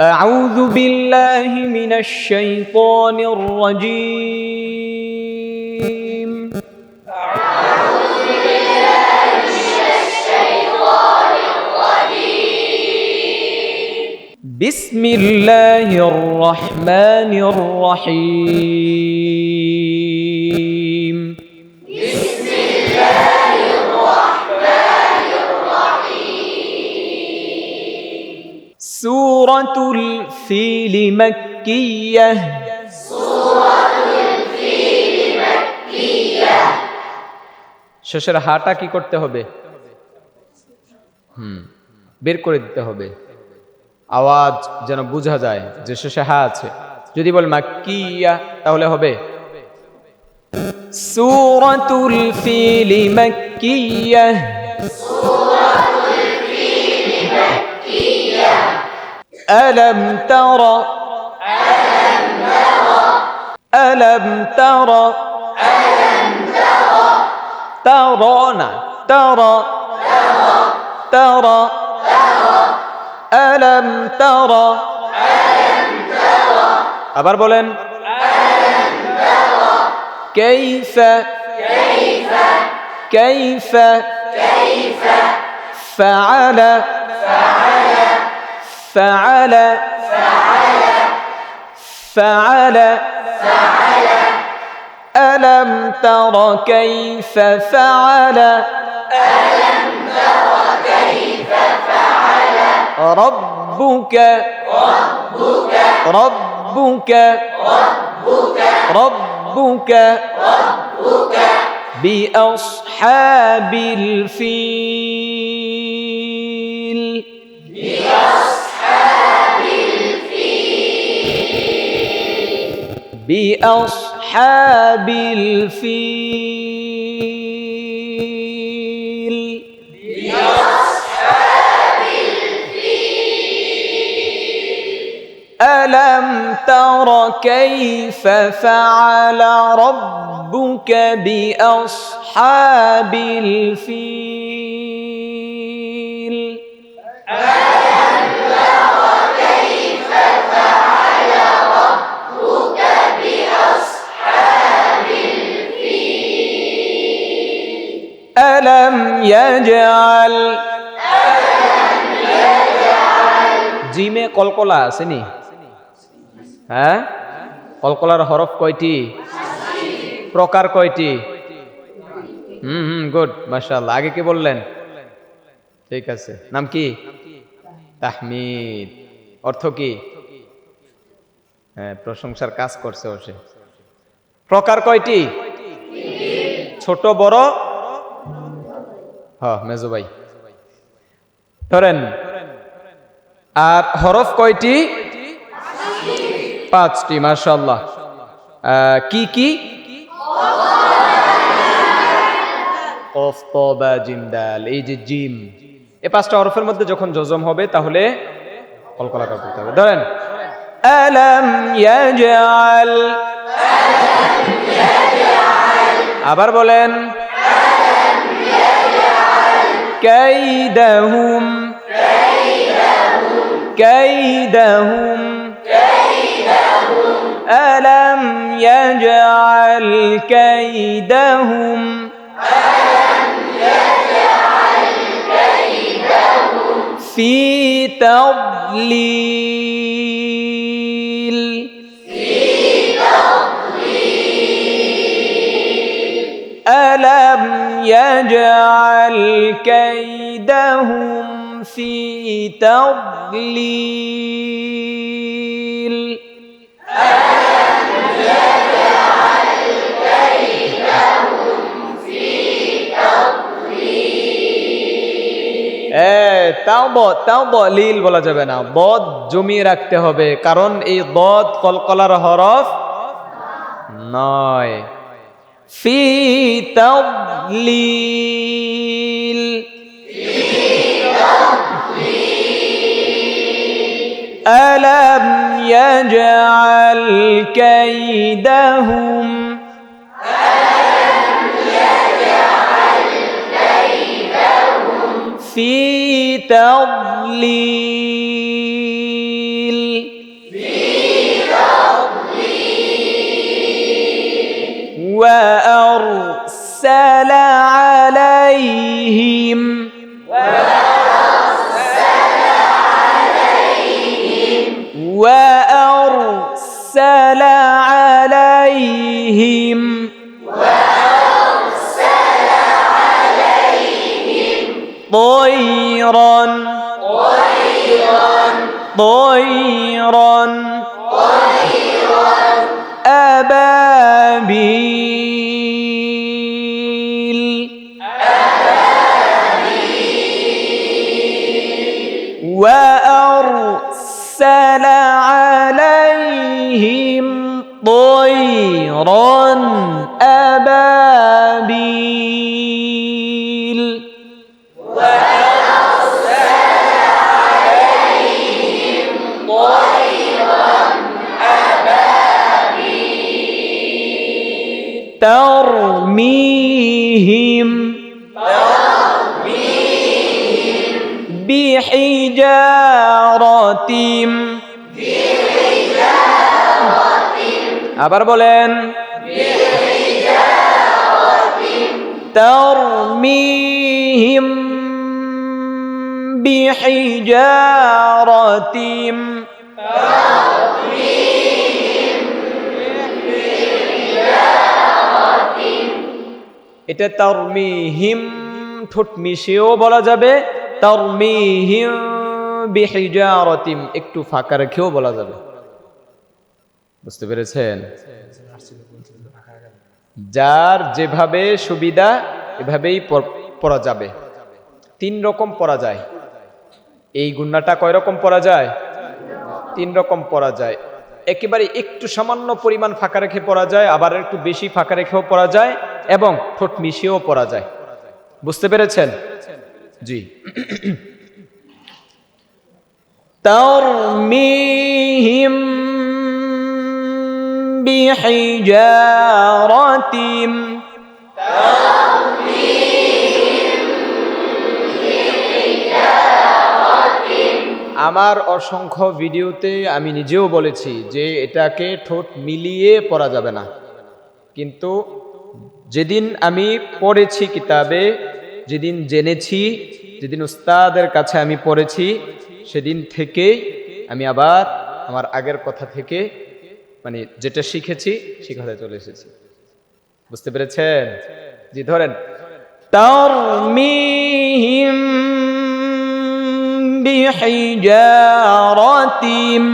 أعوذ بالله من الشيطان الرجيم أعوذ بالله من الشيطان الرجيم بسم الله الرحمن الرحيم بسم الله الرحمن الرحيم سورة الفيل مكية سورة الفيل مكية শেষের হাটা কি করতে হবে বের করে দিতে হবে আওয়াজ যেন বোঝা যায় যে শেষে হা আছে যদি বল মাক্কিয়া তাহলে হবে সূরাতুল ফিল মাক্কিয়া সূরাতুল ফিল মাক্কিয়া আলাম তারা আলাম তারা তারানা তারা তারা আলাম তারা আবার বলেন কাইফা কাইফা কাইফা ফাআলা ফাআলা ফাআলা ألم تر كيف فعل ربك بأصحاب الفيل بأصحاب الفيل ألم تر كيف فعل ربك بأصحاب الفيل ألم يجعل জিমে কলকলা আসেনি হ্যাঁ কলকলার হরফ কয়টি প্রকার কয়টি গুড মাশাআল্লাহ আগে কি বললেন ঠিক আছে নাম কি তাহমিদ অর্থ কি হ্যাঁ প্রশংসার কাজ করছে ওসে প্রকার কয়টি ছোট বড় হ্যাঁ মেজো ভাই ধরেন আর হরফ কয়টি পাঁচটি মাশাআল্লাহ কি কি কফ ত বা জিম দাল এই যে জিম এই পাঁচটা হরফের মধ্যে যখন জজম হবে তাহলে কলকলা করতে হবে ধরেন আলাম ইয়াজআল আবার বলেন كيدهم ألم يجعل كيدهم في تضليل ألم يجعل كيدهم في تضليل তাও দলিল বলা যাবে না বদ জমিয়ে রাখতে হবে কারণ এই বদ কলকলার হরফ নয় في تضليل ألم يجعل كيدهم في تضليل وأرسل عليهم طيرا أبابيل وأرسل عليهم طيرا أبابيل ترميهم بحجارة আবার বলেন ترميهم بحجارة এটা তারমিহিম ঠোঁট মিশিয়েও বলা যাবে, তারমিহিম বিহিজারাতিম একটু ফাঁকা রেখেও বলা যাবে। বুঝতে পেরেছেন? যার যেভাবে সুবিধা এভাবেই পড়া যাবে। 3 রকম পড়া যায়। এই গুণাটা কয় রকম পড়া যায়? 3 রকম পড়া যায়। একেবারে একটু সামান্য পরিমাণ ফাঁকা রেখে পড়া যায়, আবার একটু বেশি ফাঁকা রেখেও পড়া যায়, এবং ঠোঁট মিশিয়েও পড়া যায়। বুঝতে পেরেছেন? জি। তারমিহিম বিহিজারাতিম আমার অসংখ্য ভিডিওতে আমি নিজেও বলেছি যে এটাকে ঠোঁট মিলিয়ে পড়া যাবে না, কিন্তু যেদিন আমি পড়েছি কিতাবে, যেদিন জেনেছি, যেদিন উস্তাদের কাছে আমি পড়েছি, সেদিন থেকেই আমি আবার আমার আগের কথা থেকে মানে যেটা শিখেছি সে কথায় চলে এসেছি। বুঝতে পেরেছেন? জি, ধরেন তারমিহিম বিহিজারাতিম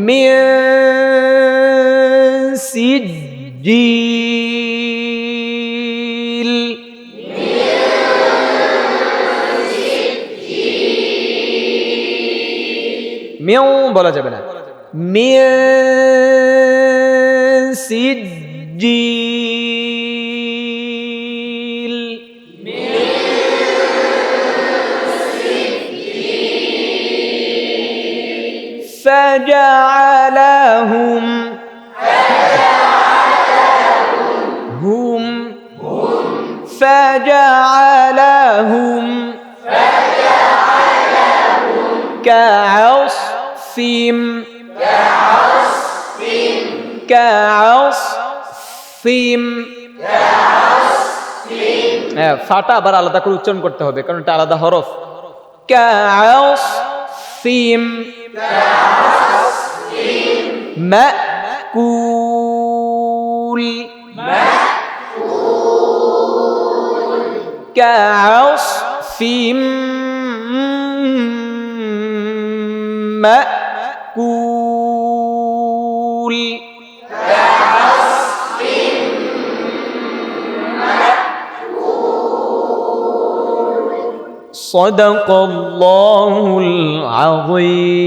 মিন সিজ্জিল মিউ বলা যাবে না, মিন সিজ্জিল فجعلهم فجعلهم كعصف ফাটা আবার আলাদা করে উচ্চারণ করতে হবে, কারণ এটা আলাদা হরফ। কাউসফিম মাকুল কাউসফিম মাকুল صدق الله العظيم